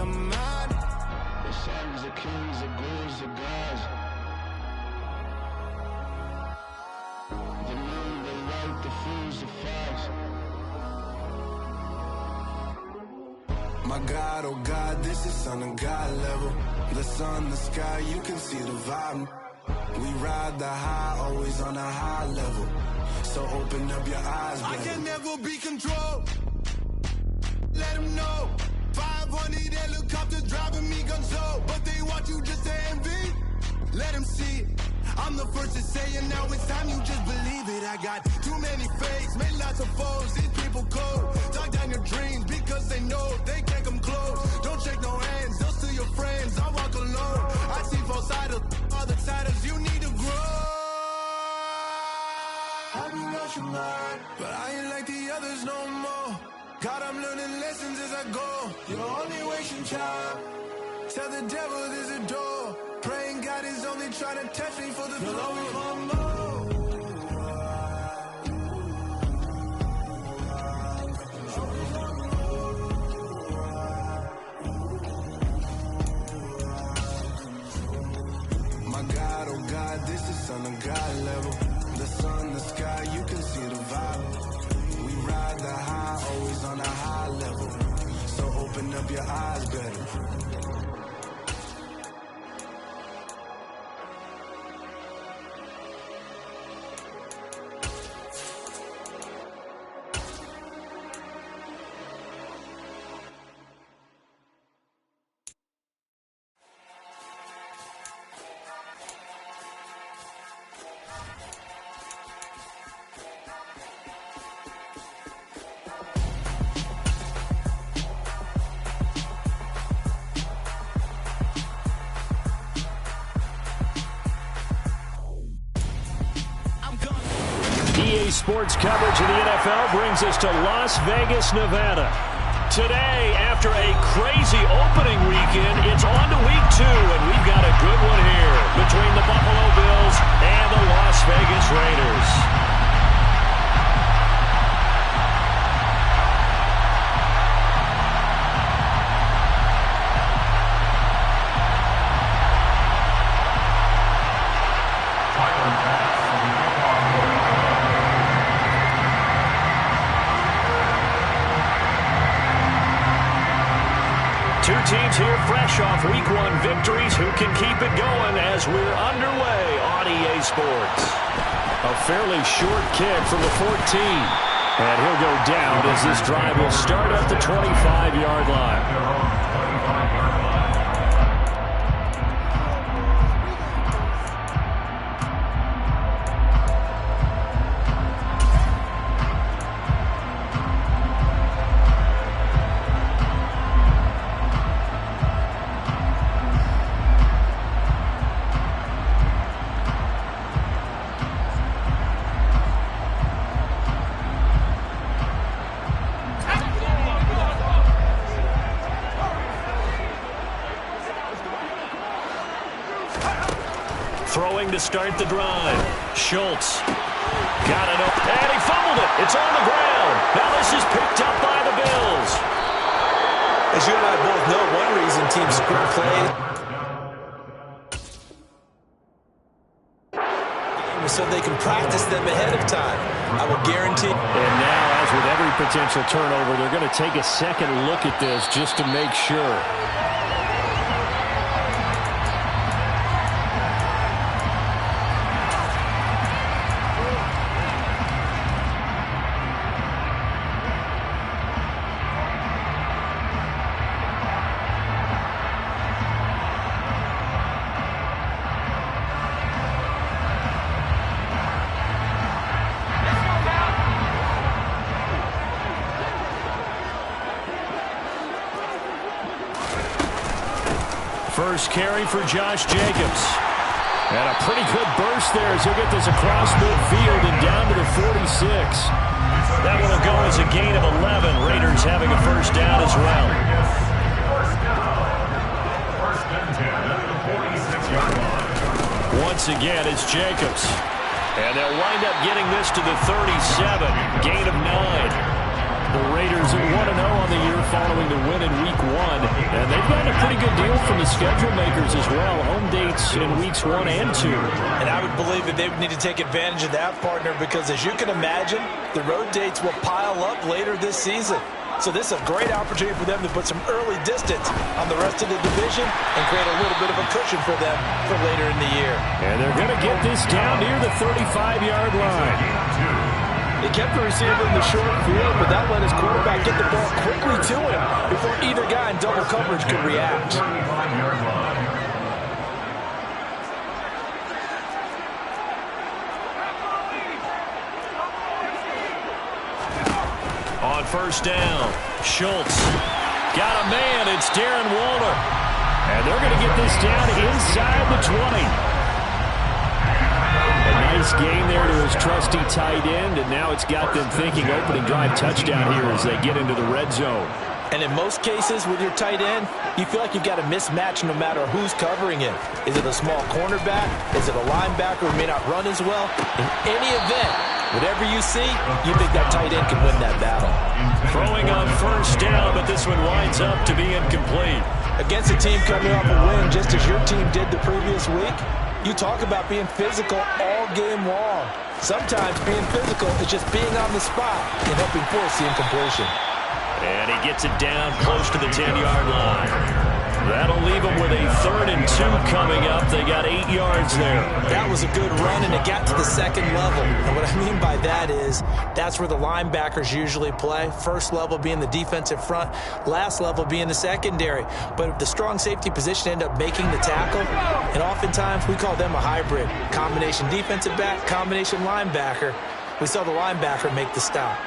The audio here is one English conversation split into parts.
your mind. The sons of kings, the ghouls, the gods. The moon, the light, the fools, the facts. My God, oh God, this is son of God level. The sun, the sky, you can see the vibe. We ride the high, always on a high level. So open up your eyes, baby. I can never be controlled. Let them know. 500 helicopters driving me gonzo. But they want you just to envy. Let them see it. I'm the first to say it, now it's time you just believe it. I got too many fakes, made lots of foes. These people cold. Talk down your dreams because they know they can't come close. Don't shake no hands, they'll steal your friends. I walk alone. I see false idols, other titles. You need to grow. Have you lost your mind? But I ain't like the others no more. God, I'm learning lessons as I go. You're only wasting time. Tell the devil there's a door. Praying God is only trying to touch me for the glory for more. My God, oh God, this is son of God level. The sun, the sky, you can see the vibe. We ride the high, always on a high level. So open up your eyes, better. Sports coverage of the NFL brings us to Las Vegas, Nevada. Today, after a crazy opening weekend, it's on to week 2, and we've got a good one here between the Buffalo Bills and the Las Vegas Raiders. Two teams here fresh off Week 1 victories. Who can keep it going as we're underway on EA Sports? A fairly short kick from the 14. And he'll go down as this drive will start at the 25-yard line. Throwing to start the drive. Schultz got it up, and he fumbled it. It's on the ground. Now this is picked up by the Bills. As you and I both know, one reason teams script play is so they can practice them ahead of time. I will guarantee. And now, as with every potential turnover, they're going to take a second look at this just to make sure. First carry for Josh Jacobs. And a pretty good burst there as he'll get this across midfield and down to the 46. That one will go as a gain of 11. Raiders having a first down as well. Once again, it's Jacobs. And they'll wind up getting this to the 37. Gain of 9. The Raiders at 1-0 on the year following the win in Week 1. And they've got from the schedule makers as well. Home dates in weeks 1 and 2. And I would believe that they would need to take advantage of that, partner, because as you can imagine, the road dates will pile up later this season. So this is a great opportunity for them to put some early distance on the rest of the division and create a little bit of a cushion for them for later in the year. And they're going to get this down near the 35-yard line. They kept the receiver in the short field, but that let his quarterback get the ball quickly to him before either guy in double coverage could react. On first down, Schultz got a man. It's Darren Waller. And they're going to get this down inside the 20. A nice gain there to his trusty tight end, and now it's got them thinking opening drive touchdown here as they get into the red zone. And in most cases with your tight end, you feel like you've got a mismatch no matter who's covering him. Is it a small cornerback? Is it a linebacker who may not run as well? In any event, whatever you see, you think that tight end can win that battle. Throwing on first down, but this one winds up to be incomplete. Against a team coming off a win just as your team did the previous week, you talk about being physical all game long. Sometimes being physical is just being on the spot and helping force the incompletion. And he gets it down close to the 10-yard line. That'll leave them with a 3rd and 2 coming up. They got 8 yards there. That was a good run, and it got to the second level. And what I mean by that is that's where the linebackers usually play. First level being the defensive front, last level being the secondary. But the strong safety position ended up making the tackle, and oftentimes we call them a hybrid. Combination defensive back, combination linebacker. We saw the linebacker make the stop.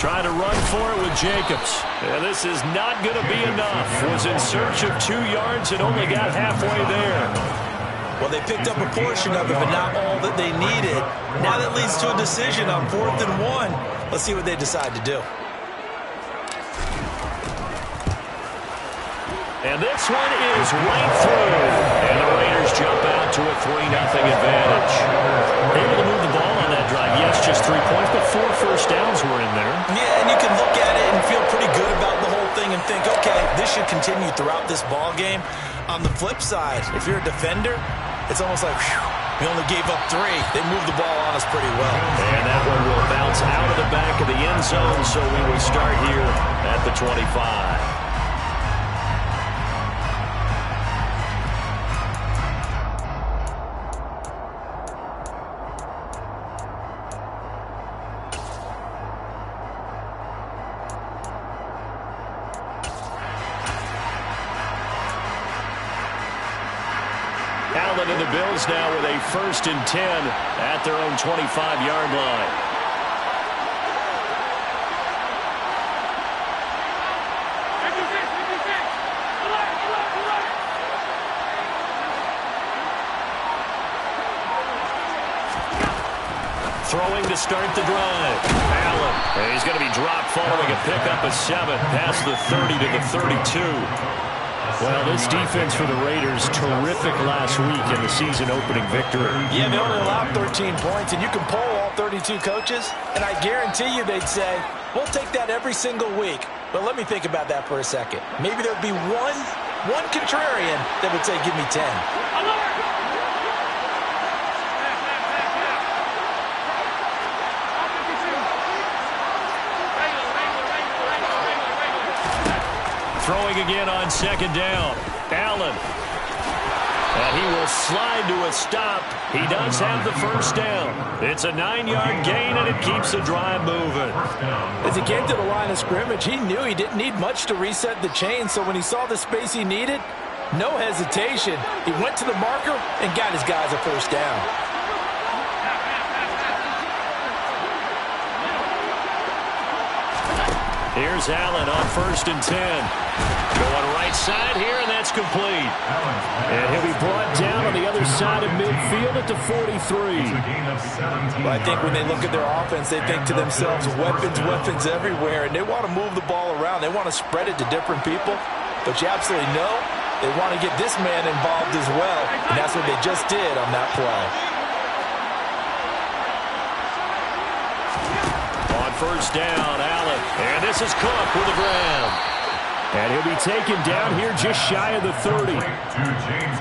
Trying to run for it with Jacobs. And this is not going to be enough. Was in search of 2 yards and only got halfway there. Well, they picked up a portion of it, but not all that they needed. Now that leads to a decision on 4th and 1. Let's see what they decide to do. And this one is right through. And the Raiders jump out to a 3-0 advantage. Able to move the ball on that drive. Yes, just 3 points, but 4 first downs were in there. Yeah, and you can look at it and feel pretty good about the whole thing and think, okay, this should continue throughout this ball game. On the flip side, if you're a defender, it's almost like, whew, we only gave up 3. They moved the ball on us pretty well. And that one will bounce out of the back of the end zone, so we will start here at the 25. Allen and the Bills now with a 1st and 10 at their own 25-yard line. Throwing to start the drive. Allen. And he's going to be dropped following a pickup of 7 past the 30 to the 32. Well, this defense for the Raiders, terrific last week in the season-opening victory. Yeah, they only allowed 13 points, and you can poll all 32 coaches, and I guarantee you they'd say, we'll take that every single week. But let me think about that for a second. Maybe there'd be one contrarian that would say, give me 10. Throwing again on 2nd down. Allen. And he will slide to a stop. He does have the first down. It's a 9-yard gain, and it keeps the drive moving. As he came to the line of scrimmage, he knew he didn't need much to reset the chain, so when he saw the space he needed, no hesitation. He went to the marker and got his guys a first down. Here's Allen on 1st and 10. Going right side here, and that's complete. And he'll be brought down on the other side of midfield at the 43. Well, I think when they look at their offense, they think to themselves, weapons, weapons everywhere, and they want to move the ball around. They want to spread it to different people, but you absolutely know they want to get this man involved as well, and that's what they just did on that play. On 1st down, Allen. And this is Cook with the grab. And he'll be taken down here just shy of the 30.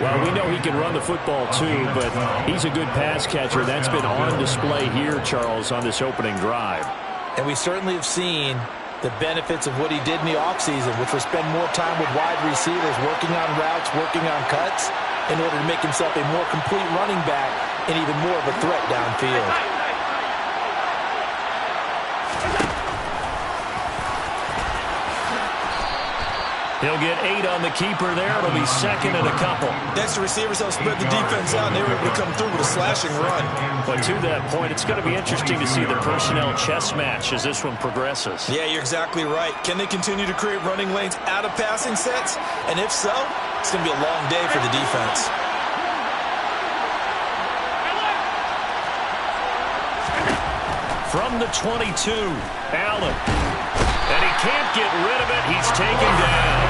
Well, we know he can run the football too, but he's a good pass catcher. That's been on display here, Charles, on this opening drive. And we certainly have seen the benefits of what he did in the offseason, which was spend more time with wide receivers, working on routes, working on cuts, in order to make himself a more complete running back and even more of a threat downfield. He'll get 8 on the keeper there. It'll be 2nd and a couple. Next, the receivers help spread the defense out, and they were able to come through with a slashing run. But to that point, it's going to be interesting to see the personnel chess match as this one progresses. Yeah, you're exactly right. Can they continue to create running lanes out of passing sets? And if so, it's going to be a long day for the defense. From the 22, Allen. And he can't get rid of it. He's taken down.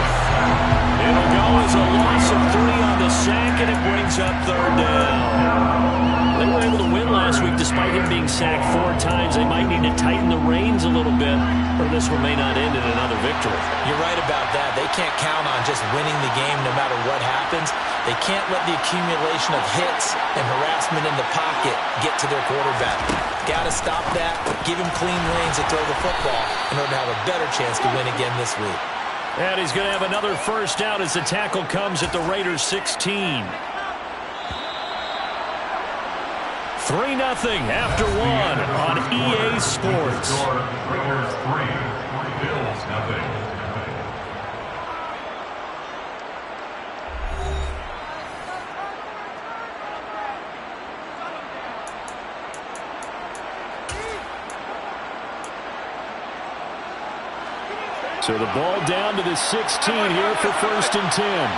It'll go as a loss of 3 on the sack, and it brings up 3rd down. They were able to win last week despite him being sacked 4 times. They might need to tighten the reins a little bit, or this one may not end in another victory. You're right about that. They can't count on just winning the game no matter what happens. They can't let the accumulation of hits and harassment in the pocket get to their quarterback. Got to stop that, give him clean lanes to throw the football in order to have a better chance to win again this week. And he's going to have another 1st down as the tackle comes at the Raiders' 16. 3-0 after 1 on EA Sports. Raiders 3, Bills 0. So the ball down to the 16 here for 1st and 10.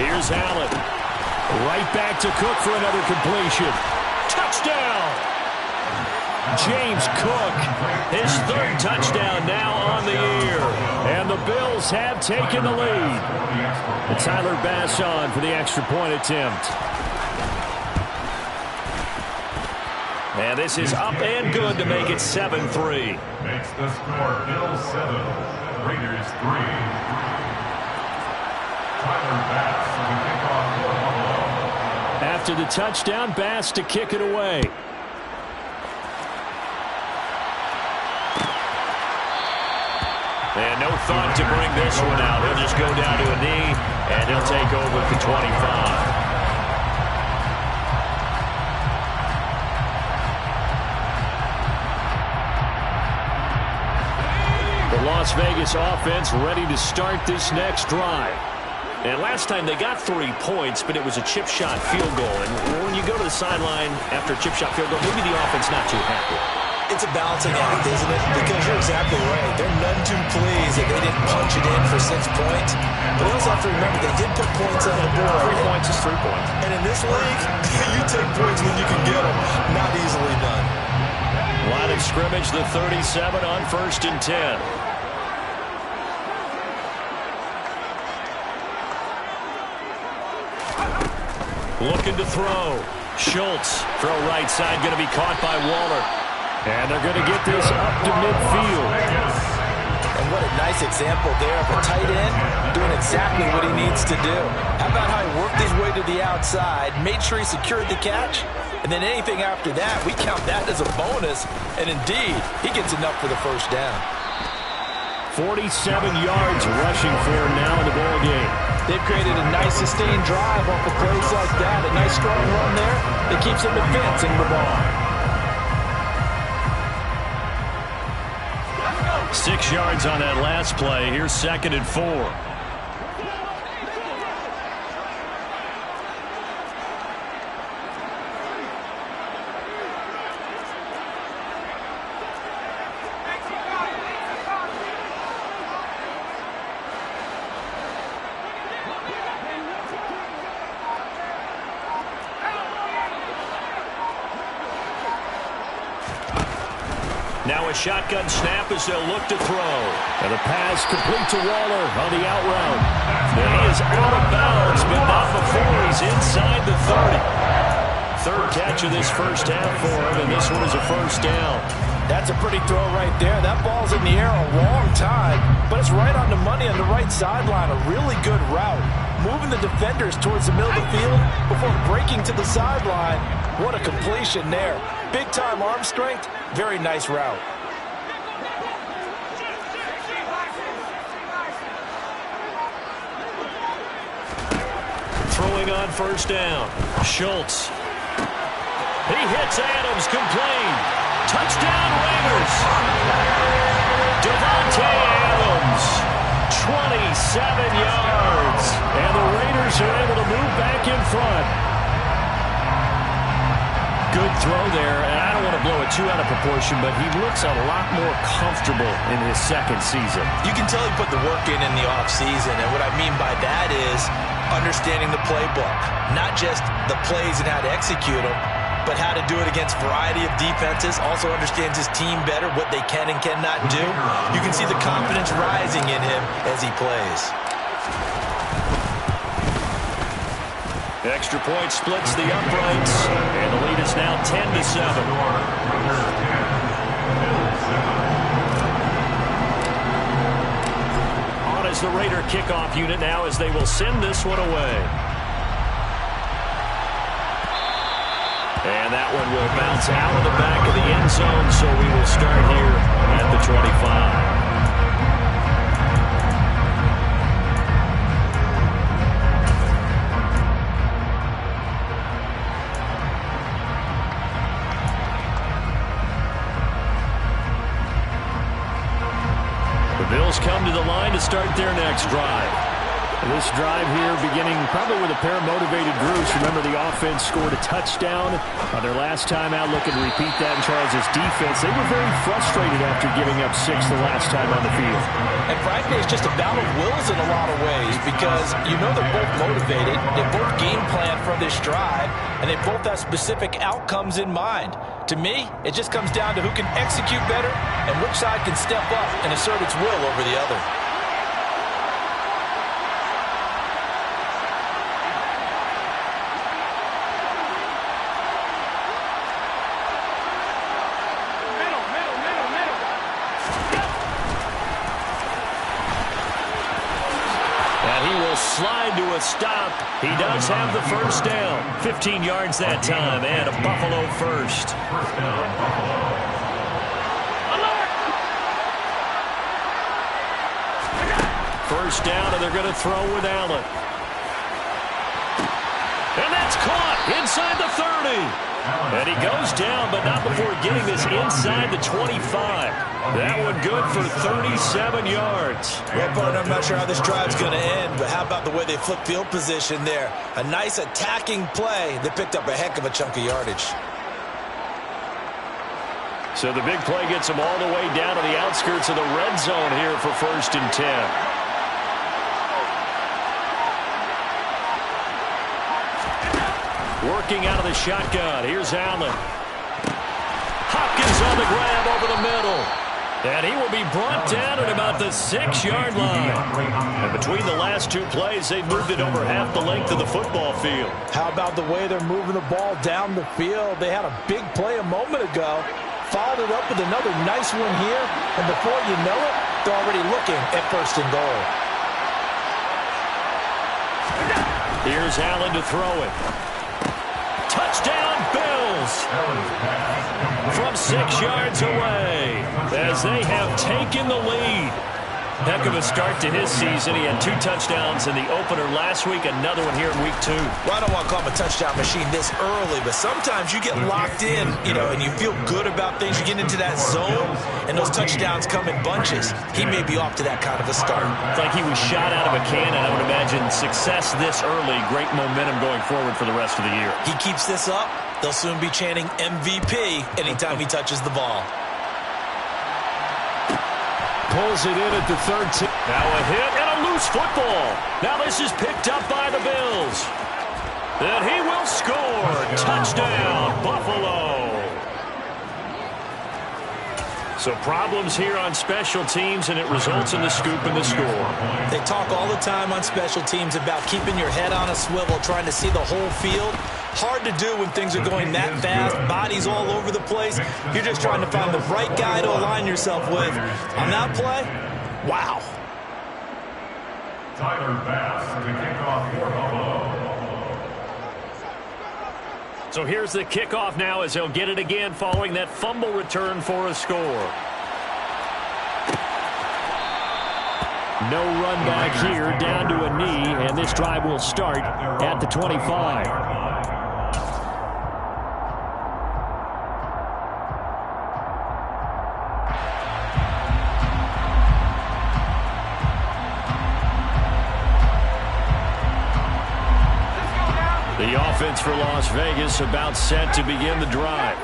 Here's Allen. Right back to Cook for another completion. Touchdown! James Cook, his 3rd touchdown now on the year. And the Bills have taken the lead. And Tyler Bass on for the extra point attempt. And this is up and good to make it 7-3. Makes the score Bills 7, Raiders 3. Tyler Bass to kick off for Buffalo. After the touchdown, Bass to kick it away. And no thought to bring this one out. He'll just go down to a knee, and he'll take over at the 25. Las Vegas offense ready to start this next drive. And last time they got 3 points, but it was a chip shot field goal. And when you go to the sideline after a chip shot field goal, maybe the offense not too happy. It's a balancing act, isn't it? Because you're exactly right. They're none too pleased that they didn't punch it in for 6 points. But we also have to remember they did put points on the board. 3 points is 3 points. And in this league, you take points when you can get them. Not easily done. Line of scrimmage, the 37 on 1st and 10. Looking to throw. Schultz, throw right side, going to be caught by Waller. And they're going to get this up to midfield. And what a nice example there of a tight end doing exactly what he needs to do. How about how he worked his way to the outside, made sure he secured the catch, and then anything after that, we count that as a bonus. And indeed, he gets enough for the 1st down. 47 yards rushing for him now in the ball game. They've created a nice sustained drive off of plays like that. A nice strong run there that keeps them advancing the ball. 6 yards on that last play. Here's 2nd and 4. Now a shotgun snap as they'll look to throw. And the pass complete to Waller on the out route. And he is out of bounds, but not before he's inside the 30. Third catch of this first half for him, and this one is a first down. That's a pretty throw right there. That ball's in the air a long time, but it's right on the money on the right sideline. A really good route. Moving the defenders towards the middle of the field before breaking to the sideline. What a completion there. Big-time arm strength. Very nice route. Throwing on first down. Schultz. He hits Adams, complete. Touchdown Raiders. Devontae Adams, 27 yards. And the Raiders are able to move back in front. Good throw there, and I don't want to blow it too out of proportion, but he looks a lot more comfortable in his second season. You can tell he put the work in the offseason, and what I mean by that is understanding the playbook. Not just the plays and how to execute them, but how to do it against a variety of defenses. Also understands his team better, what they can and cannot do. You can see the confidence rising in him as he plays. Extra point splits the uprights, and the lead is now 10-7. On is the Raider kickoff unit now as they will send this one away. And that one will bounce out of the back of the end zone, so we will start here at the 25. Bills come to the line to start their next drive. This drive here beginning probably with a pair of motivated groups. Remember, the offense scored a touchdown on their last time out. Looking to repeat that in Charles' defense. They were very frustrated after giving up 6 the last time on the field. And frankly, it's just a battle of wills in a lot of ways because you know they're both motivated. They both game plan for this drive, and they both have specific outcomes in mind. To me, it just comes down to who can execute better and which side can step up and assert its will over the other. Slide to a stop. He does have the first down. 15 yards that time, and a Buffalo first. First down, and they're going to throw with Allen. And that's caught inside the 30. And he goes down, but not before getting this inside the 25. That one good for 37 yards. Well, partner, I'm not sure how this drive's going to end, but how about the way they flip field position there? A nice attacking play that picked up a heck of a chunk of yardage. So the big play gets them all the way down to the outskirts of the red zone here for 1st and 10. Working out of the shotgun. Here's Allen. Hopkins on the grab over the middle. And he will be brought down at about the 6-yard line. And between the last two plays, they've moved it over half the length of the football field. How about the way they're moving the ball down the field? They had a big play a moment ago. Followed it up with another nice one here. And before you know it, they're already looking at 1st and goal. Here's Allen to throw it. Touchdown, Bills! From 6 yards away as they have taken the lead. Heck of a start to his season. He had 2 touchdowns in the opener last week, another one here in week 2. Well, I don't want to call him a touchdown machine this early, but sometimes you get locked in, and you feel good about things. You get into that zone, and those touchdowns come in bunches. He may be off to that kind of a start. It's like he was shot out of a cannon. I would imagine success this early, great momentum going forward for the rest of the year. He keeps this up, they'll soon be chanting MVP anytime he touches the ball. Pulls it in at the 13. Now a hit and a loose football. Now this is picked up by the Bills. And he will score. Touchdown, Buffalo. So problems here on special teams, and it results in the scoop and the score. They talk all the time on special teams about keeping your head on a swivel, trying to see the whole field. Hard to do when things are going that fast, bodies all over the place. You're just trying to find the right guy to align yourself with. On that play, wow. Tyler Bass for the kickoff for Buffalo. So here's the kickoff now as he'll get it again following that fumble return for a score. No run back here, down to a knee, and this drive will start at the 25. The offense for Las Vegas about set to begin the drive.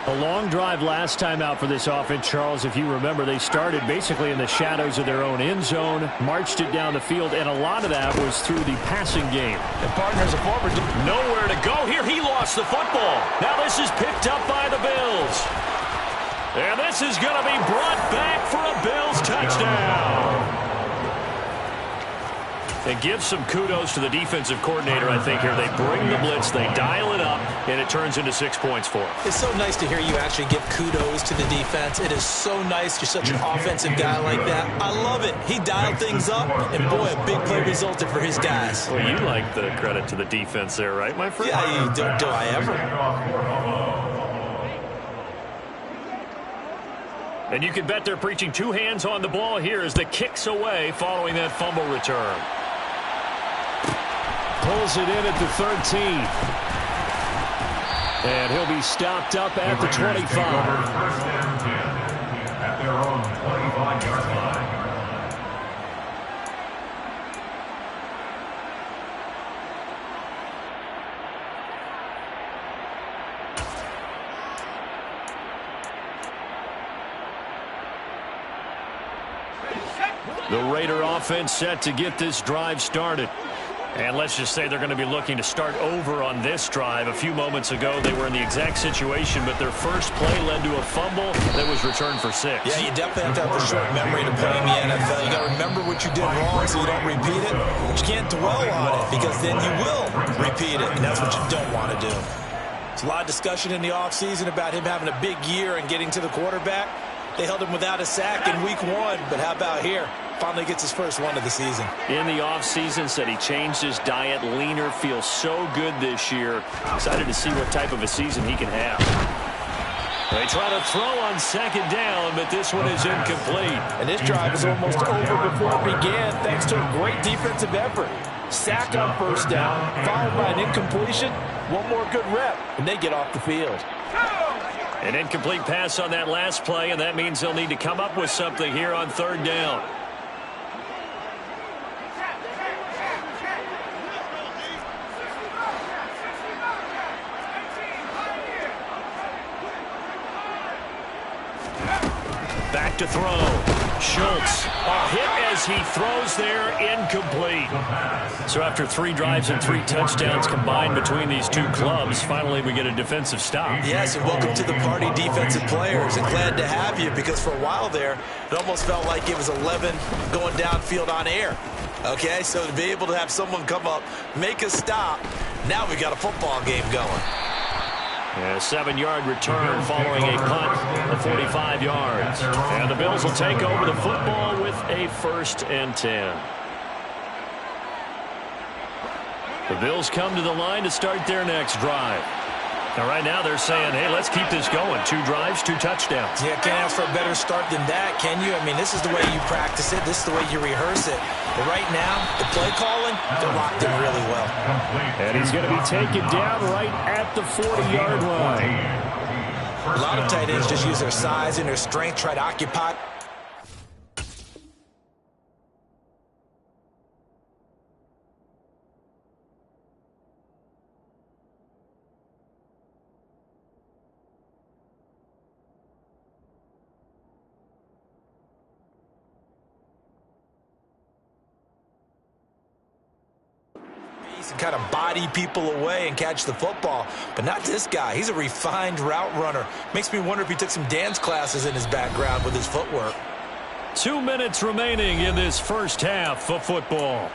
A long drive last time out for this offense, Charles. If you remember, they started basically in the shadows of their own end zone, marched it down the field, and a lot of that was through the passing game. The partners are forward. Nowhere to go here. He lost the football. Now this is picked up by the Bills. And this is going to be brought back for a Bills touchdown. They give some kudos to the defensive coordinator, I think, here. They bring the blitz, they dial it up, and it turns into 6 points for them. It's so nice to hear you actually give kudos to the defense. It is so nice. You're such an offensive guy like that. I love it. He dialed things up, and boy, a big play resulted for his guys. Well, you like the credit to the defense there, right, my friend? Yeah, do I ever? And you can bet they're preaching two hands on the ball here as the kick's away following that fumble return. Pulls it in at the 13. And he'll be stopped up at the 25. First and 10 at their own 25-yard line. The Raider offense set to get this drive started. And let's just say they're going to be looking to start over on this drive. A few moments ago, they were in the exact situation, but their first play led to a fumble that was returned for 6. Yeah, you definitely have to have the short memory to play in the NFL. You got to remember what you did wrong so you don't repeat it. But you can't dwell on it because then you will repeat it, and that's what you don't want to do. There's a lot of discussion in the offseason about him having a big year and getting to the quarterback. They held him without a sack in week 1, but how about here? Finally gets his first one of the season. In the offseason, said he changed his diet, leaner, feels so good this year. Excited to see what type of a season he can have. They try to throw on second down, but this one is incomplete. And this drive is almost over before it began, thanks to a great defensive effort. Sack on first down, followed by an incompletion. One more good rep, and they get off the field. An incomplete pass on that last play, and that means they'll need to come up with something here on third down. Back to throw. Schultz, a hit as he throws there, incomplete. So after 3 drives and 3 touchdowns combined between these two clubs, finally we get a defensive stop. Yes, and welcome to the party, defensive players, and glad to have you because for a while there, it almost felt like it was 11 going downfield on air. Okay, so to be able to have someone come up, make a stop, now we got a football game going. A 7-yard return following a punt of 45 yards. And the Bills will take over the football with a 1st and 10. The Bills come to the line to start their next drive. Now, right now they're saying, hey, let's keep this going. 2 drives, 2 touchdowns. Yeah, can't ask for a better start than that, can you? I mean, this is the way you practice it. This is the way you rehearse it. But right now, the play calling, they're locked in really well. And he's going to be taken down right at the 40-yard line. A lot of tight ends just use their size and their strength, try to occupy. can kind of body people away and catch the football. But not this guy. He's a refined route runner. Makes me wonder if he took some dance classes in his background with his footwork. 2 minutes remaining in this first half of football.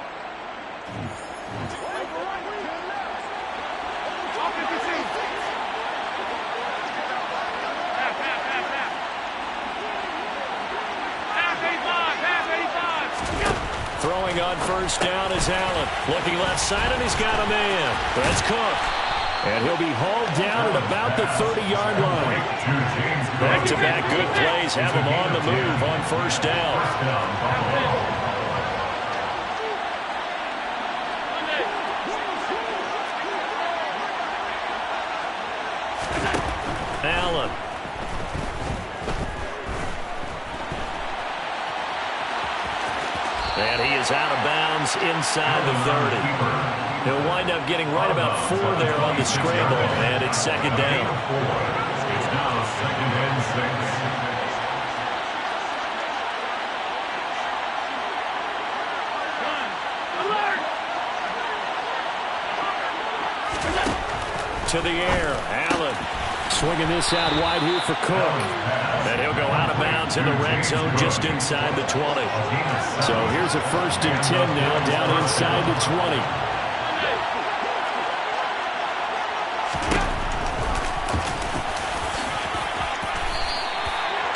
Throwing on first down is Allen. Looking left side, and he's got a man. That's Cook. And he'll be hauled down at about the 30-yard line. Back-to-back good plays have him on the move on first down. Allen. And he is out of bounds inside the 30. He'll wind up getting right about 4 there on the scramble, and it's second down. It's now 2nd and 6. To the air, Allen swinging this out wide here for Cook. And he'll go out of bounds in the red zone just inside the 20. So here's a 1st and 10 now down inside the 20.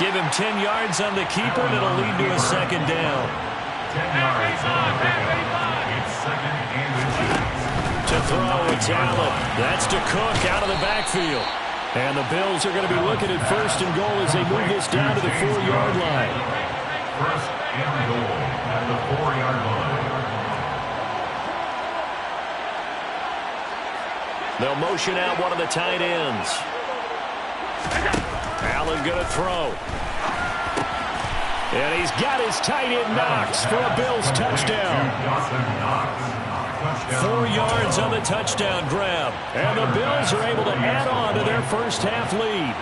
Give him 10 yards on the keeper, and it'll lead to a second down. 10 yards on the pickup. It's 2nd and 2. To throw, it's Allen. That's to Cook out of the backfield. And the Bills are going to be looking at 1st and goal as they move this down to the 4-yard line. 1st and goal at the 4-yard line. They'll motion out one of the tight ends. Allen going to throw. And he's got his tight end Knox for a Bills touchdown. 4 yards on the touchdown grab. And the Bills are able to add on to their first half lead.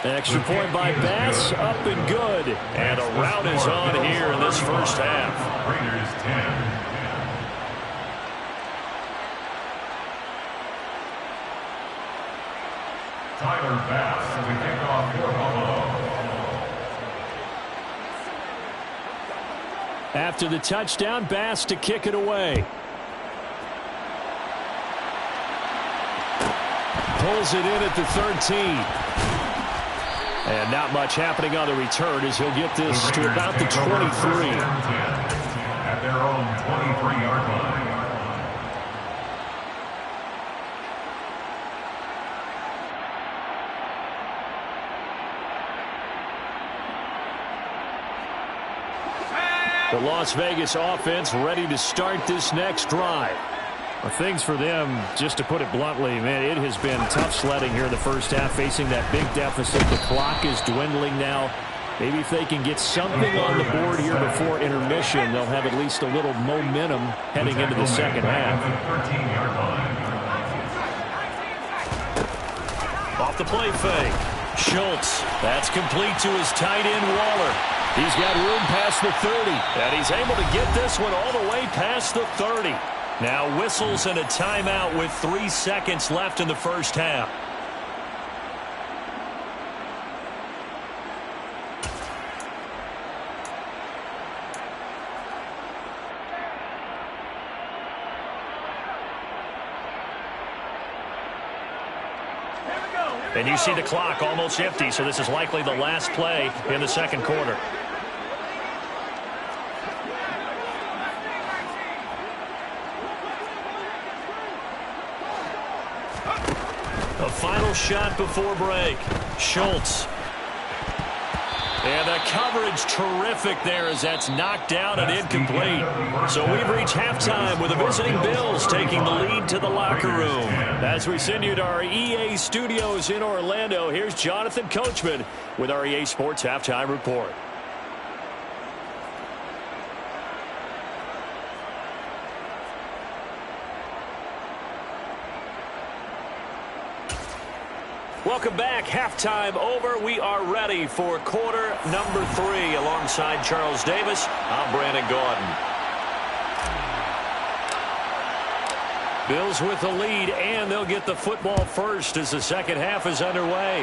Extra point by Bass, up and good. And a rout is on here in this first half. Raiders 10. Tyler Bass to kick off for Buffalo. After the touchdown, Bass to kick it away. Pulls it in at the 13. And not much happening on the return as he'll get this to about the 23. At their own 23-yard line. The Las Vegas offense ready to start this next drive. Well, things for them, just to put it bluntly, man, it has been tough sledding here in the first half, facing that big deficit. The clock is dwindling now. Maybe if they can get something on the board here before intermission, they'll have at least a little momentum heading into the second half. Off the play fake. Schultz. That's complete to his tight end, Waller. He's got room past the 30. And he's able to get this one all the way past the 30. Now whistles and a timeout with 3 seconds left in the first half. And you see the clock almost empty, so this is likely the last play in the second quarter. A final shot before break. Schultz. And the coverage terrific there as that's knocked down and incomplete. So we've reached halftime with the visiting Bills taking the lead to the locker room. As we send you to our EA studios in Orlando, here's Jonathan Coachman with our EA Sports Halftime Report. Welcome back. Halftime over. We are ready for quarter number 3. Alongside Charles Davis, I'm Brandon Gaudin. Bills with the lead, and they'll get the football first as the second half is underway.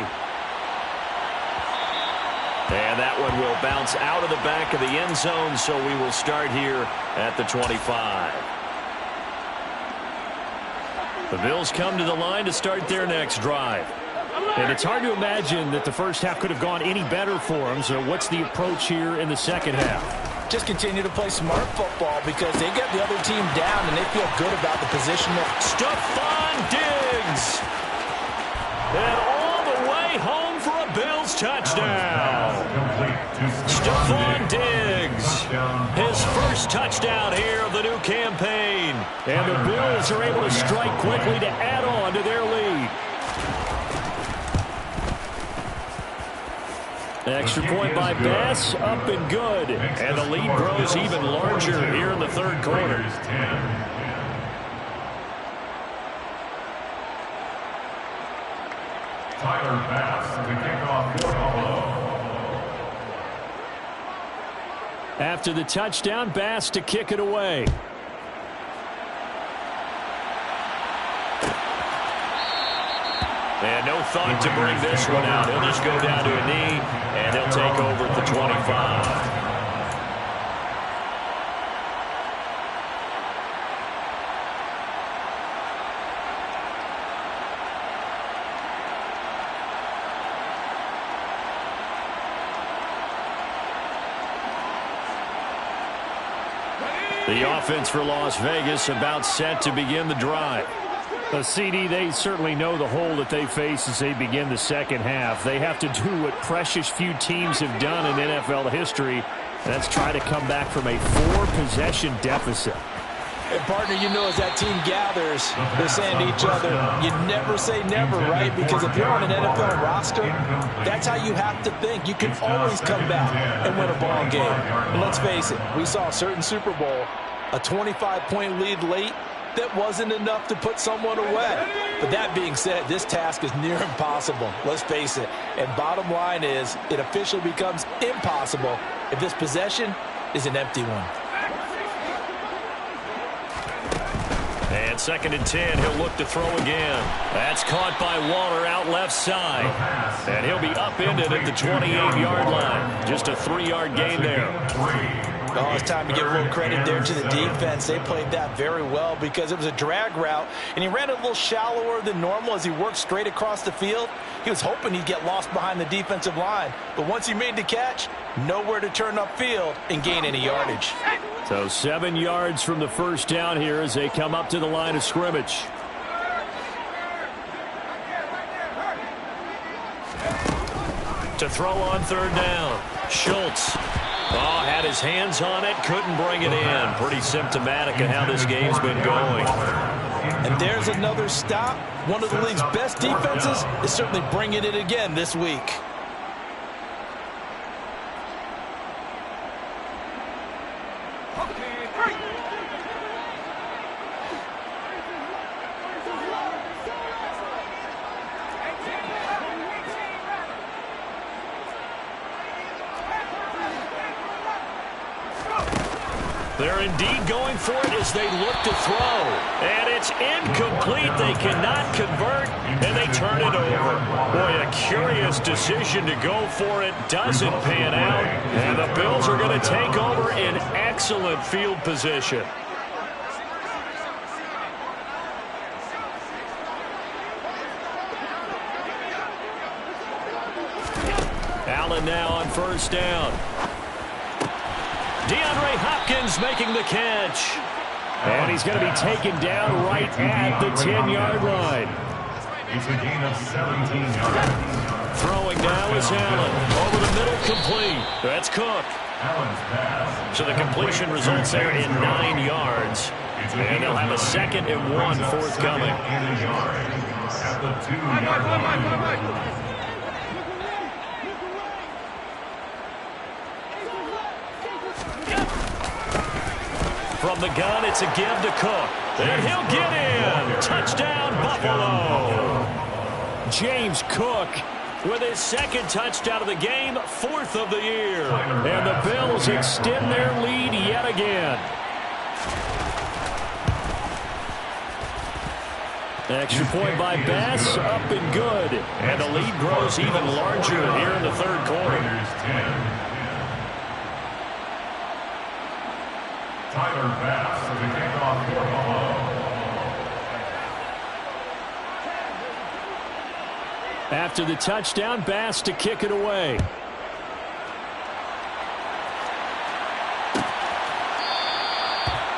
And that one will bounce out of the back of the end zone, so we will start here at the 25. The Bills come to the line to start their next drive. And it's hard to imagine that the first half could have gone any better for them. So what's the approach here in the second half? Just continue to play smart football because they get the other team down and they feel good about the position. Stephon Diggs. And all the way home for a Bills touchdown. Stephon Diggs. His first touchdown here of the new campaign. And the Bills are able to strike quickly to add on to their lead. Extra point by Bass, up and good. And the lead grows even larger here in the third quarter. Tyler Bass to kick off for Buffalo. After the touchdown, Bass to kick it away. And no thought to bring this one out. He'll just go down to a knee, and he'll take over at the 25. The offense for Las Vegas about set to begin the drive. CD, they certainly know the hole that they face as they begin the second half. They have to do what precious few teams have done in NFL history. That's try to come back from a 4-possession deficit. And partner, you know, as that team gathers, they're saying to each other, you never say never, right? Because if you're on an NFL roster, that's how you have to think. You can always come back and win a ball game. And let's face it, we saw a certain Super Bowl, a 25-point lead late, that wasn't enough to put someone away. But that being said, this task is near impossible. Let's face it. And bottom line is, it officially becomes impossible if this possession is an empty one. And 2nd and 10, he'll look to throw again. That's caught by Waller out left side. And he'll be upended at the 28-yard line. Just a 3-yard gain there. Oh, it's time to give a little credit there to the defense. They played that very well because it was a drag route, and he ran a little shallower than normal as he worked straight across the field. He was hoping he'd get lost behind the defensive line, but once he made the catch, nowhere to turn upfield and gain any yardage. So 7 yards from the first down here as they come up to the line of scrimmage. To throw on 3rd down, Schultz. Oh, had his hands on it, couldn't bring it in. Pretty symptomatic of how this game's been going. And there's another stop. One of the league's best defenses is certainly bringing it again this week. They're indeed going for it as they look to throw. And it's incomplete. They cannot convert, and they turn it over. Boy, a curious decision to go for it. Doesn't pan out. And the Bills are going to take over in excellent field position. Allen now on 1st down. DeAndre Hopkins making the catch. And he's going to be taken down right at the 10-yard line. It's a gain of 17 yards. Throwing now is Allen. Over the middle, complete. That's Cook. Allen's pass. So the completion results there in 9 yards. And they'll have a 2nd and 1 forthcoming. At the 2-yard line. From the gun, it's a give to Cook. And he'll get in. Touchdown, Buffalo. James Cook with his second touchdown of the game, 4th of the year. And the Bills extend their lead yet again. Extra point by Bass, up and good. And the lead grows even larger here in the third quarter. Tyler Bass for the kickoff for Buffalo. After the touchdown, Bass to kick it away.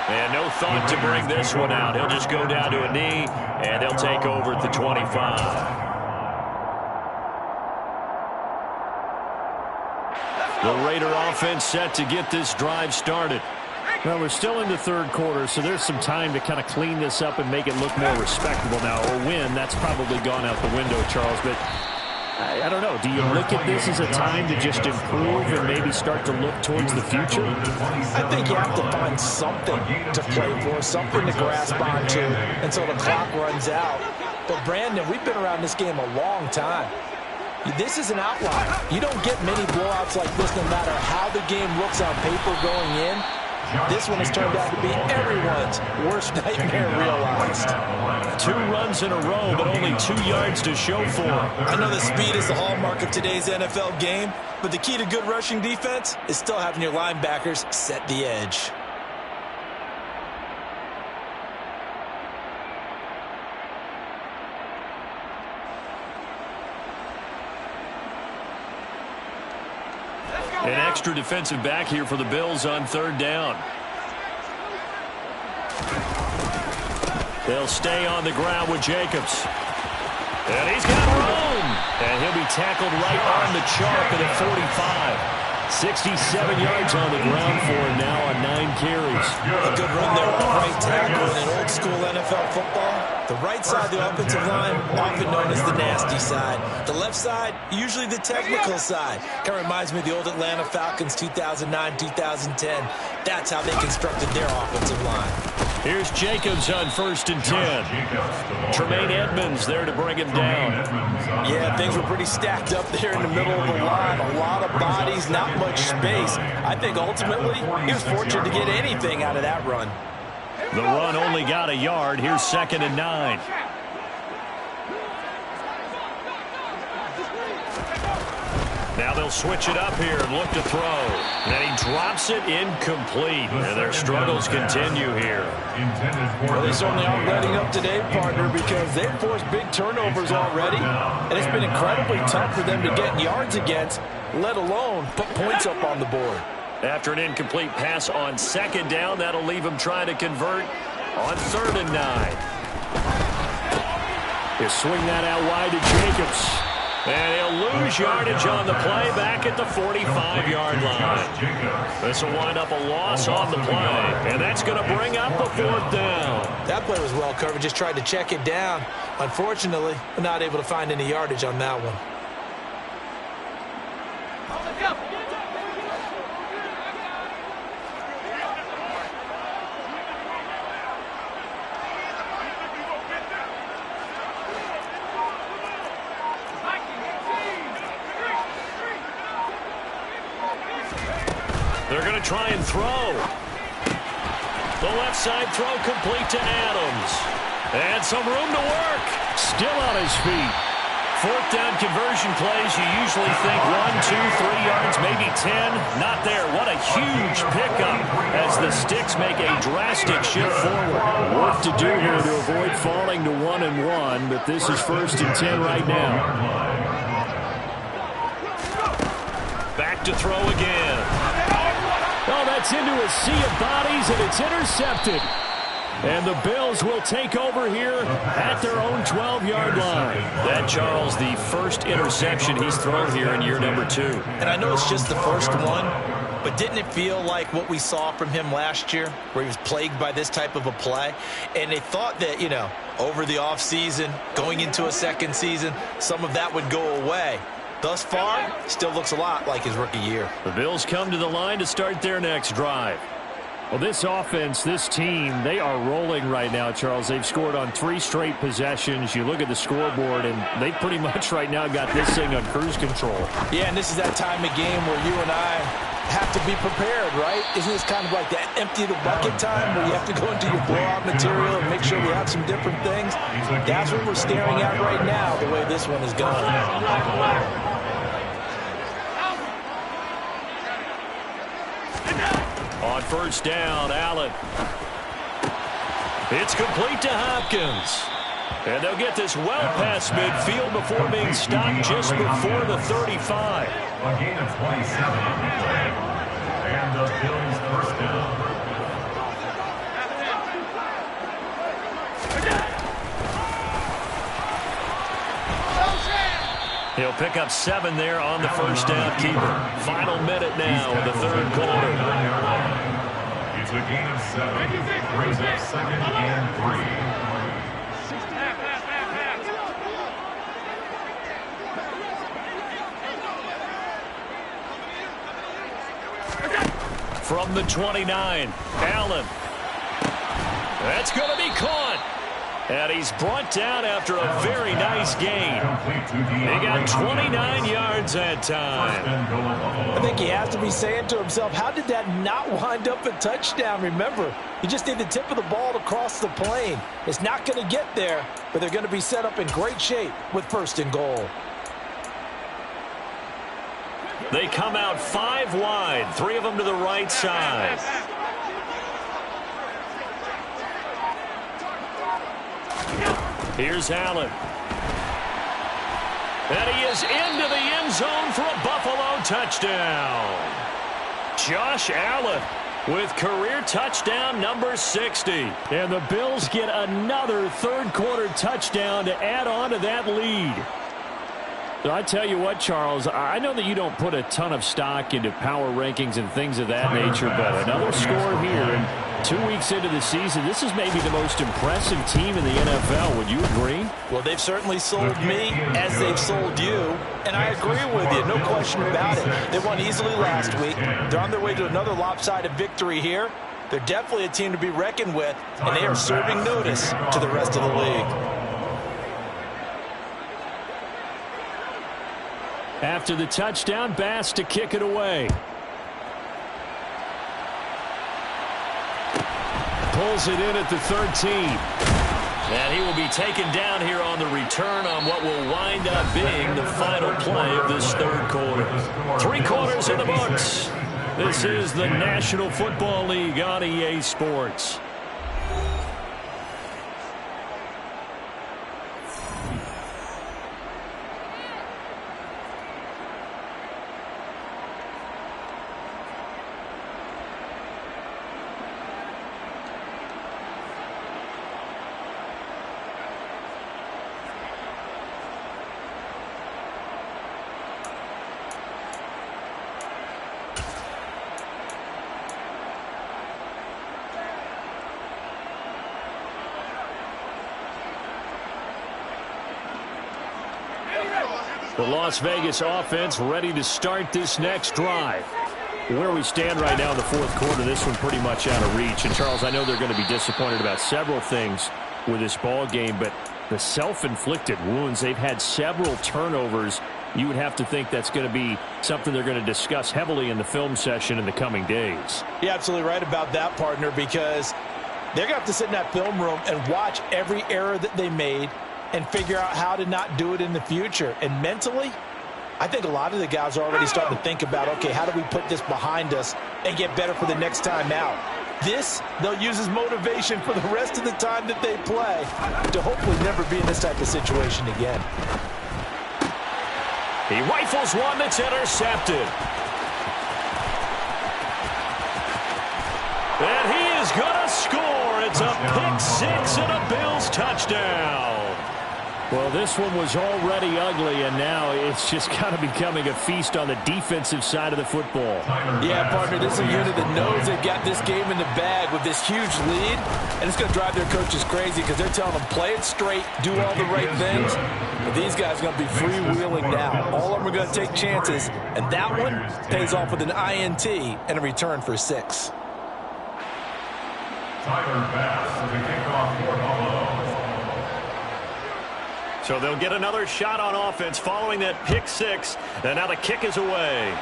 And no thought to bring this one out. He'll just go down to a knee, and they'll take over at the 25. The Raider offense set to get this drive started. Well, we're still in the third quarter, so there's some time to kind of clean this up and make it look more respectable now. Or win, that's probably gone out the window, Charles. But I don't know. Do you look at this as a time to just improve and maybe start to look towards the future? I think you have to find something to play for, something to grasp onto until the clock runs out. But, Brandon, we've been around this game a long time. This is an outlier. You don't get many blowouts like this no matter how the game looks on paper going in. This one has turned out to be everyone's worst nightmare realized. 2 runs in a row, but only 2 yards to show for. I know the speed is the hallmark of today's NFL game, but the key to good rushing defense is still having your linebackers set the edge. An extra defensive back here for the Bills on 3rd down. They'll stay on the ground with Jacobs. And he's got room. And he'll be tackled right on the chalk at the 45. 67 yards on the ground for him now on 9 carries. A good run there on right tackle in old school NFL football. The right side of the offensive line, often known as the nasty side. The left side, usually the technical side. Kind of reminds me of the old Atlanta Falcons 2009-2010. That's how they constructed their offensive line. Here's Jacobs on 1st and 10. Tremaine Edmonds there to bring him down. Yeah, things were pretty stacked up there in the middle of the line. A lot of bodies, not much space. I think ultimately he was fortunate to get anything out of that run. The run only got a yard. Here's 2nd and 9. Now they'll switch it up here and look to throw. And he drops it incomplete. And their struggles continue here. Well, they certainly aren't letting up today, partner, because they've forced big turnovers already. And it's been incredibly tough for them to get yards against, let alone put points up on the board. After an incomplete pass on 2nd down, that'll leave him trying to convert on 3rd and 9. He'll swing that out wide to Jacobs. And he'll lose yardage on the play back at the 45-yard line. This will wind up a loss on the play. And that's going to bring up a 4th down. That play was well covered. Just tried to check it down. Unfortunately, not able to find any yardage on that one. They're going to try and throw. The left side throw complete to Adams. And some room to work. Still on his feet. 4th down conversion plays, you usually think 1, 2, 3 yards, maybe 10. Not there. What a huge pickup as the Sticks make a drastic shift forward. Work to do here to avoid falling to 1-1, but this is 1st and 10 right now. Back to throw again. Oh, that's into a sea of bodies, and it's intercepted. And the Bills will take over here at their own 12-yard line. That, Charles, the first interception he's thrown here in year number 2. And I know it's just the first one, but didn't it feel like what we saw from him last year, where he was plagued by this type of a play? And they thought that, you know, over the offseason, going into a second season, some of that would go away. Thus far, still looks a lot like his rookie year. The Bills come to the line to start their next drive. Well, this offense, this team, they are rolling right now, Charles. They've scored on 3 straight possessions. You look at the scoreboard, and they pretty much right now got this thing on cruise control. Yeah, and this is that time of game where you and I have to be prepared, right? Isn't this kind of like that empty the bucket time where you have to go into your blowout material and make sure we have some different things? That's what we're staring at right now, the way this one is going. On first down, Allen. It's complete to Hopkins. And they'll get this well past midfield before being stopped just before the 35. A gain of 27 on the play. And the Bills first down. He'll pick up 7 there on the first down keeper. Final minute now in the third quarter. It's a gain of 7. Brings up 2nd and 3. From the 29, Allen. That's going to be caught. And he's brought down after a very nice gain. He got 29 yards that time. I think he has to be saying to himself, how did that not wind up a touchdown? Remember, you just need the tip of the ball to cross the plane. It's not going to get there, but they're going to be set up in great shape with 1st and goal. They come out 5 wide, 3 of them to the right side. Here's Allen. And he is into the end zone for a Buffalo touchdown. Josh Allen with career touchdown number 60. And the Bills get another third-quarter touchdown to add on to that lead. So I tell you what, Charles, I know that you don't put a ton of stock into power rankings and things of that nature, but another score here, and 2 weeks into the season, this is maybe the most impressive team in the NFL. Would you agree? Well, they've certainly sold me as they've sold you, and I agree with you, no question about it. They won easily last week. They're on their way to another lopsided victory here. They're definitely a team to be reckoned with, and they are serving notice to the rest of the league. After the touchdown, Bass to kick it away. Pulls it in at the 13. And he will be taken down here on the return on what will wind up being the final play of this third quarter. 3 quarters in the books. This is the National Football League on EA Sports. The Las Vegas offense ready to start this next drive. Where we stand right now in the fourth quarter, this one pretty much out of reach. And, Charles, I know they're going to be disappointed about several things with this ball game, but the self-inflicted wounds, they've had several turnovers. You would have to think that's going to be something they're going to discuss heavily in the film session in the coming days. You're absolutely right about that, partner, because they're going to have to sit in that film room and watch every error that they made and figure out how to not do it in the future. And mentally, I think a lot of the guys are already starting to think about, okay, how do we put this behind us and get better for the next time out? This, they'll use as motivation for the rest of the time that they play to hopefully never be in this type of situation again. He rifles one that's intercepted. And he is going to score. It's a pick-6 and a Bills touchdown. Well, this one was already ugly, and now it's just kind of becoming a feast on the defensive side of the football. Yeah, partner, this is a unit that knows they've got this game in the bag with this huge lead, and it's going to drive their coaches crazy because they're telling them, play it straight, do all the right things. But these guys are going to be freewheeling now. All of them are going to take chances, and that one pays off with an INT and a return for 6. Bass, the kickoff for Buffalo. So they'll get another shot on offense following that pick six. And now the kick is away.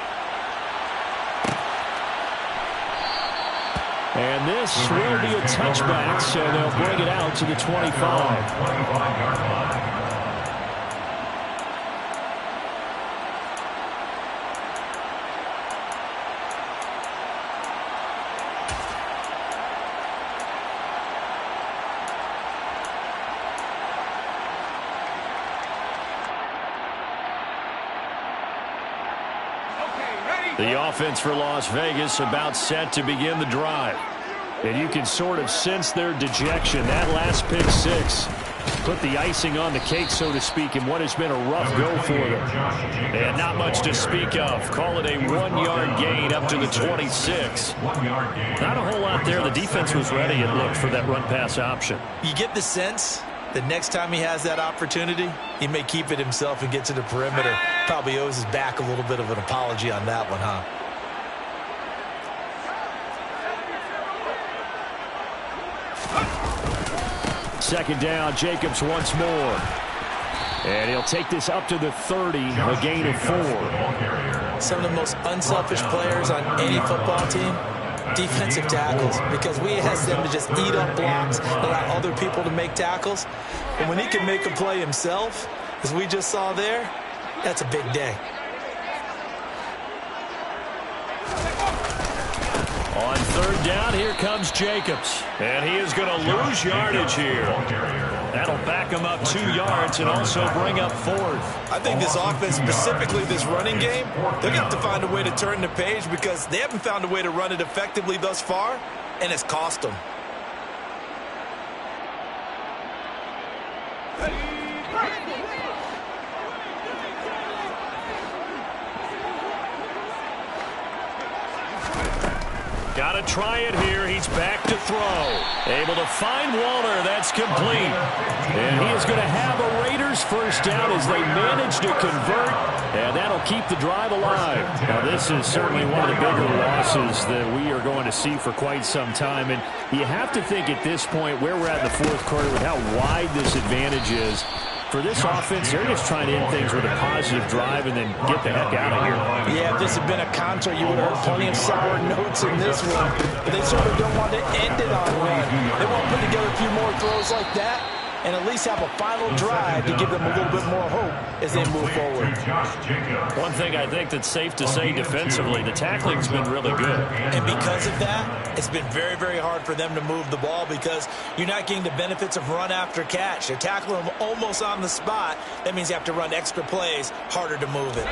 And this will be a touchback, so they'll bring it out to the 25. 25-yard line. The offense for Las Vegas about set to begin the drive. And you can sort of sense their dejection. That last pick six put the icing on the cake, so to speak, in what has been a rough go for them. And not much to speak of. Call it a 1-yard gain up to the 26. Not a whole lot there. The defense was ready, it looked, for that run-pass option. You get the sense that next time he has that opportunity, he may keep it himself and get to the perimeter. Probably owes his back a little bit of an apology on that one, huh? Second down, Jacobs once more. And he'll take this up to the 30, a gain of 4. Some of the most unselfish players on any football team, defensive tackles, because we ask them to just eat up blocks, allow other people to make tackles. And when he can make a play himself, as we just saw there, that's a big day. On third down, here comes Jacobs. And he is going to lose yardage here. That'll back him up 2 yards and also bring up 4th. I think this offense, specifically this running game, they're going to have to find a way to turn the page because they haven't found a way to run it effectively thus far, and it's cost them. Got to try it here. He's back to throw. Able to find Walter. That's complete. And he is going to have a Raiders first down as they manage to convert. And that'll keep the drive alive. Now, this is certainly one of the bigger losses that we are going to see for quite some time. And you have to think at this point where we're at in the fourth quarter with how wide this advantage is. For this offense, they're just trying to end things with a positive drive and then get the heck out of here. Yeah, if this had been a concert, you would have heard plenty of sour notes in this one. But they sort of don't want to end it on one. They want to put together a few more throws like that and at least have a final drive to give them a little bit more hope as they move forward. One thing I think that's safe to say defensively, the tackling's been really good. And because of that, it's been very, very hard for them to move the ball because you're not getting the benefits of run after catch. They're tackling them almost on the spot. That means you have to run extra plays, harder to move it.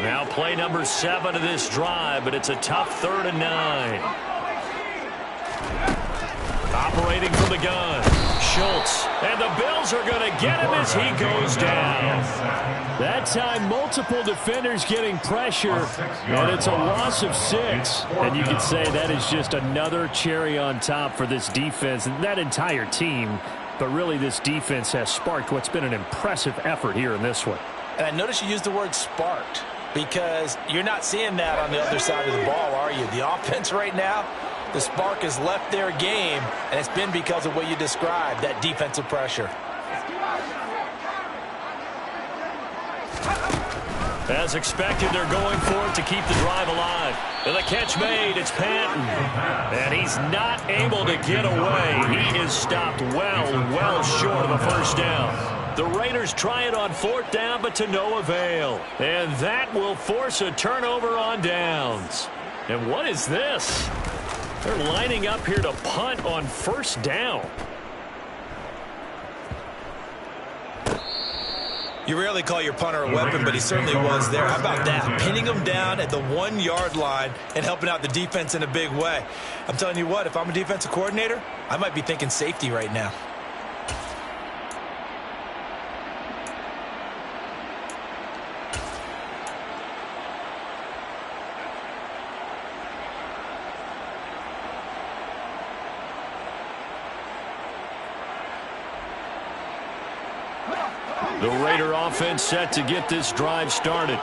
Now play number 7 of this drive, but it's a tough 3rd and 9. Operating from the gun, Schultz, and the Bills are going to get him as he goes down. That time, multiple defenders getting pressure, and it's a loss of 6. And you could say that is just another cherry on top for this defense and that entire team. But really, this defense has sparked what's been an impressive effort here in this one. And I noticed you used the word sparked because you're not seeing that on the other side of the ball, are you? The offense right now, the spark has left their game, and it's been because of what you described, that defensive pressure. As expected, they're going for it to keep the drive alive. And the catch made, it's Patton. And he's not able to get away. He is stopped well short of a first down. The Raiders try it on 4th down, but to no avail. And that will force a turnover on downs. And what is this? They're lining up here to punt on 1st down. You rarely call your punter a weapon, but he certainly was there. How about that? Pinning him down at the 1-yard line and helping out the defense in a big way. I'm telling you what, if I'm a defensive coordinator, I might be thinking safety right now. The Raider offense set to get this drive started.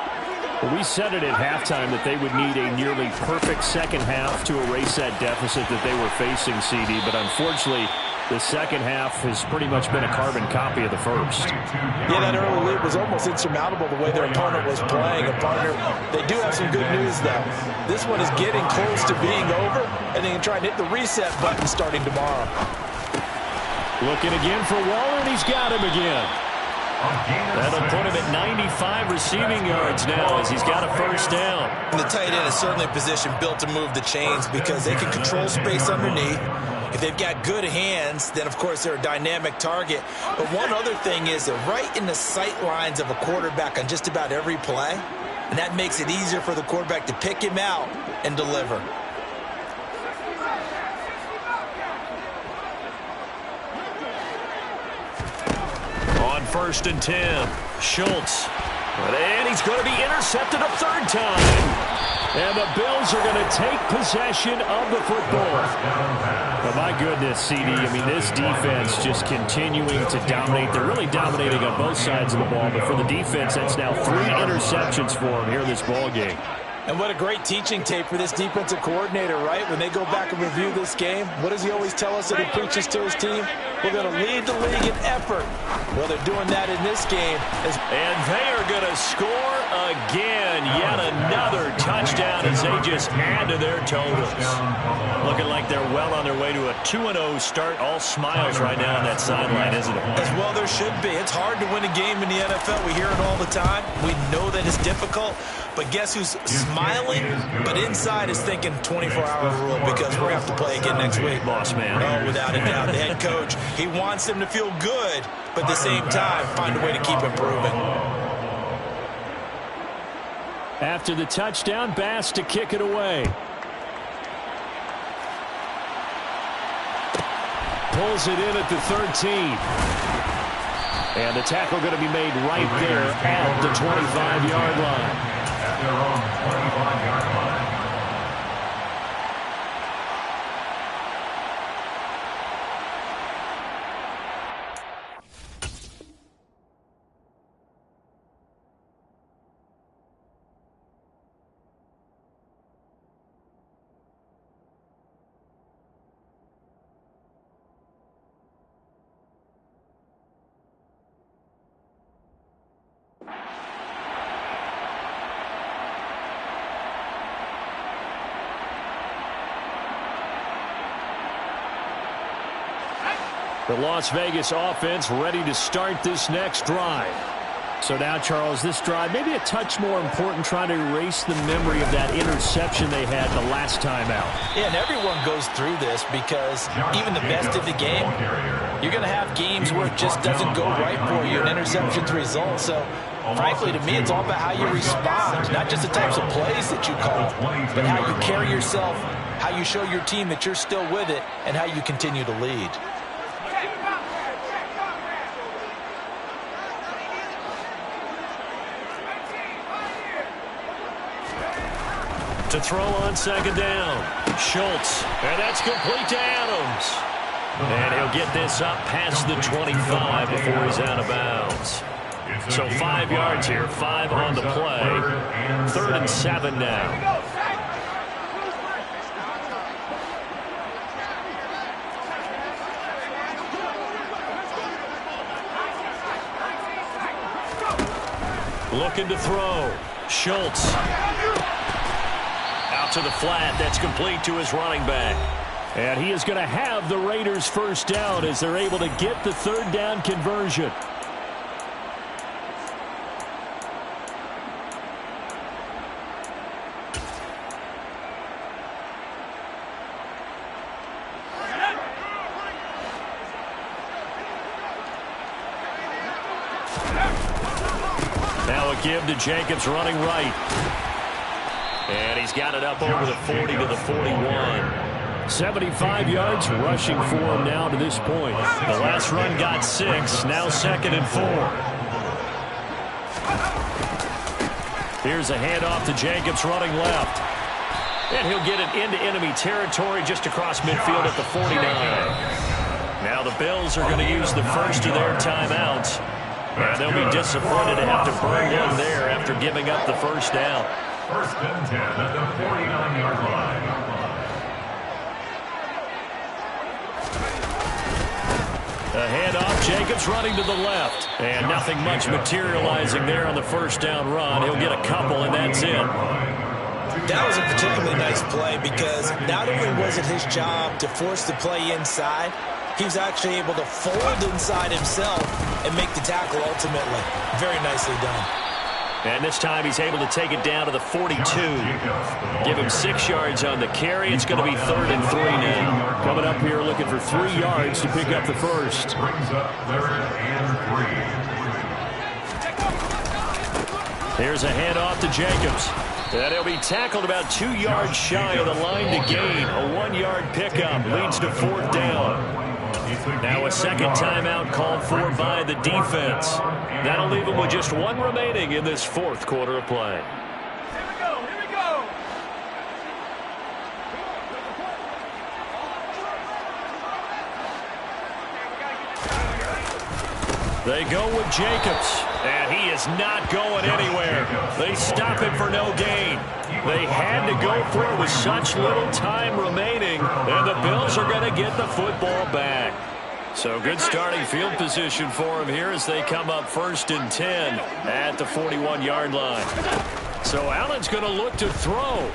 Well, we said it at halftime that they would need a nearly perfect second half to erase that deficit that they were facing, CD. But unfortunately, the second half has pretty much been a carbon copy of the first. Yeah, that early lead was almost insurmountable the way their opponent was playing. And, partner, they do have some good news, though. This one is getting close to being over, and they can try and hit the reset button starting tomorrow. Looking again for Waller, and he's got him again. That'll put him at 95 receiving yards now as he's got a first down. And the tight end is certainly a position built to move the chains because they can control space underneath. If they've got good hands, then, of course, they're a dynamic target. But one other thing is they're right in the sight lines of a quarterback on just about every play, and that makes it easier for the quarterback to pick him out and deliver. On 1st and 10, Schultz. And he's going to be intercepted a third time. And the Bills are going to take possession of the football. But my goodness, CD, I mean, this defense just continuing to dominate. They're really dominating on both sides of the ball. But for the defense, that's now 3 interceptions for them here in this ball game. And what a great teaching tape for this defensive coordinator, right? When they go back and review this game, what does he always tell us that he preaches to his team? We're going to lead the league in effort. Well, they're doing that in this game. And they are going to score again. Yet another touchdown as they just add to their totals. Looking like they're well on their way to a 2-0 start. All smiles right now on that sideline, isn't it? As well there should be. It's hard to win a game in the NFL. We hear it all the time. We know that it's difficult. But guess who's smiling, but inside is thinking 24-hour rule because we're going to have to play again next week. Boss man. Oh, without a doubt. The head coach, he wants them to feel good, but at the same time, find a way to keep improving. After the touchdown, Bass to kick it away. Pulls it in at the 13. And the tackle going to be made right there at the 25-yard line. At their own 25-yard line. The Las Vegas offense ready to start this next drive. So now, Charles, this drive maybe a touch more important, trying to erase the memory of that interception they had the last time out. Yeah, and everyone goes through this because even the best of the game, you're going to have games where it just doesn't go right for you, and interceptions result. So, frankly, to me, it's all about how you respond, not just the types of plays that you call, but how you carry yourself, how you show your team that you're still with it, and how you continue to lead. To throw on second down, Schultz, and that's complete to Adams. And he'll get this up past the 25 before he's out of bounds. So 5 yards here, 5 on the play. 3rd and 7 now. Looking to throw, Schultz. Out to the flat, that's complete to his running back. And he is going to have the Raiders first down as they're able to get the 3rd down conversion. Now a give to Jacobs running right. And he's got it up over the 40 to the 41. 75 yards rushing for him now to this point. The last run got 6, now 2nd and 4. Here's a handoff to Jacobs running left. And he'll get it into enemy territory just across midfield at the 49. Now the Bills are going to use the first of their timeouts. And they'll be disappointed to have to burn one there after giving up the first down. First and 10 at the 49-yard line. A handoff, Jacobs running to the left. And nothing much materializing there on the first down run. He'll get a couple, and that's it. That was a particularly nice play because not only was it his job to force the play inside, he was actually able to fold inside himself and make the tackle ultimately. Very nicely done. And this time he's able to take it down to the 42. Give him 6 yards on the carry. It's going to be 3rd and 3 now. Coming up here looking for 3 yards to pick up the first. Brings up 3rd and 3. Here's a handoff to Jacobs. And he'll be tackled about 2 yards shy of the line to gain. A 1-yard pickup leads to 4th down. Now a second timeout called for by the defense. That'll leave them with just 1 remaining in this 4th quarter of play. Here we go. They go with Jacobs, and he is not going anywhere. They stop him for no gain. They had to go for it with such little time remaining, and the Bills are going to get the football back. So good starting field position for him here as they come up 1st and 10 at the 41-yard line. So Allen's going to look to throw.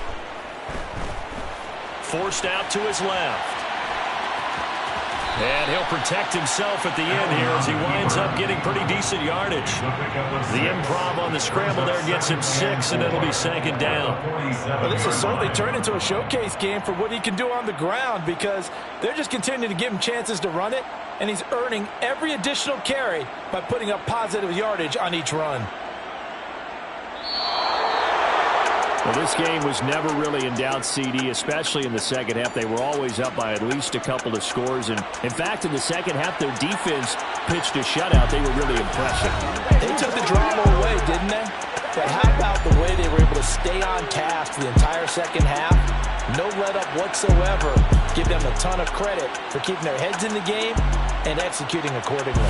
Forced out to his left. And he'll protect himself at the end here as he winds up getting pretty decent yardage. The improv on the scramble there gets him 6, and it'll be 2nd down. Well, this has certainly turned into a showcase game for what he can do on the ground because they're just continuing to give him chances to run it, and he's earning every additional carry by putting up positive yardage on each run. Well, this game was never really in doubt, CD, especially in the second half. They were always up by at least a couple of scores. And, in fact, in the second half, their defense pitched a shutout. They were really impressive. They took the drama away, didn't they? But how about the way they were able to stay on task the entire second half? No let-up whatsoever. Give them a ton of credit for keeping their heads in the game and executing accordingly.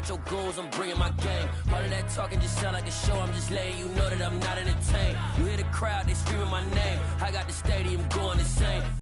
Your goals, I'm bringing my game. All of that talking just sound like a show. I'm just letting you know that I'm not entertained. You hear the crowd, they screaming my name. I got the stadium going insane.